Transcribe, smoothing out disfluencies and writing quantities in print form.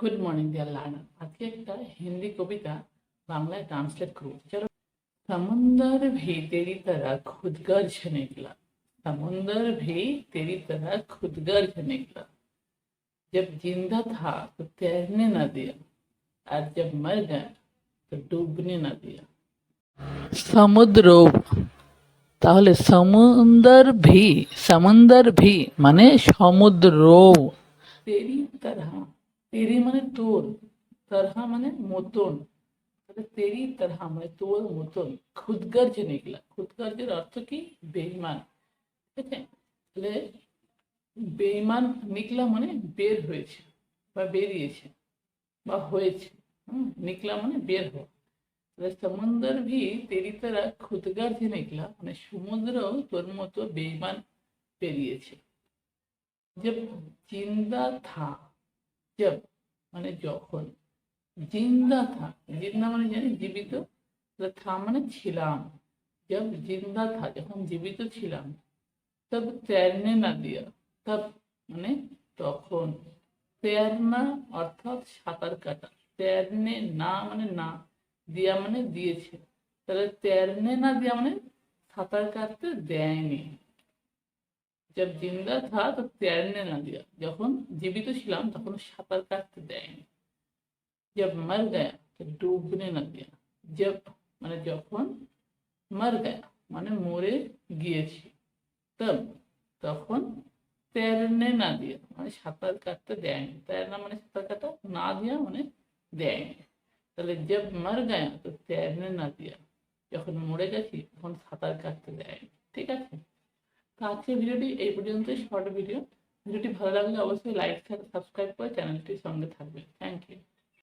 Good morning dear learner. आज के एक हिंदी कविता बांग्ला ट्रांसलेट करो। चलो। समुंदर भी तेरी तरह खुदगर्ज निकला, समुंदर भी तेरी तरह खुदगर्ज निकला। जब जिंदा था तो तैरने न दिया, और जब मर गया तो डूबने न दिया। समुद्र তাহলে সমুন্দর ভি মানে সমুদ্র। তেরি তরহা, তেরি মানে তোর, তরহা মানে মতন, তাহলে তেরি তরহা মানে তোর মতন। খুদগর্জ নিকলা, খুদগর্জের অর্থ কি? বেঈমান। ঠিক আছে, তাহলে বেঈমান নিকলা মানে বের হয়েছে বা বেরিয়েছে বা হয়েছে। নিকলা মানে বের হওয়া। সমুন্দর ভি তেরি तरह खुदगर्ज निकला মানে সমুদ্র তোর মতো বেঈমান বেরিয়েছে। जब जिंदा था, जब মানে যখন, जिंदा था, जिंदा মানে জানি জীবিত, था মানে ছিলাম। जब जिंदा था যখন জীবিত ছিলাম, तब तैरने ना दिया, तब মানে তখন, तैरना অর্থাৎ সাঁতার কাটা, तैरने না মানে না, দিয়া মানে দিয়েছে, তাহলে तैरने না দিয়া মানে সাঁতার কাটতে দেয়নি। जब जिंदा था तो तैरने ना दिया, যখন জীবিত ছিলাম তখন সাঁতার কাটতে দেয়নি। जब मर गया तो डूबने ना दिया, जब মানে যখন, मर गया মানে মরে গিয়েছি, तब তখন, तैरने ना दिया মানে সাঁতার কাটতে দেয়নি। तैरना মানে সাঁতার কাটা, না দিয়া মানে দেয়নি। তাহলে जब मर गया तो तैरने ना दिया, যখন মরে গেছি তখন সাঁতার কাটতে দেয়নি। ঠিক আছে, তো আজকের ভিডিওটি এই পর্যন্তই, শর্ট ভিডিওটি ভালো লাগলে অবশ্যই লাইক সাবস্ক্রাইব করে চ্যানেলটির সঙ্গে থাকবে। Thank you.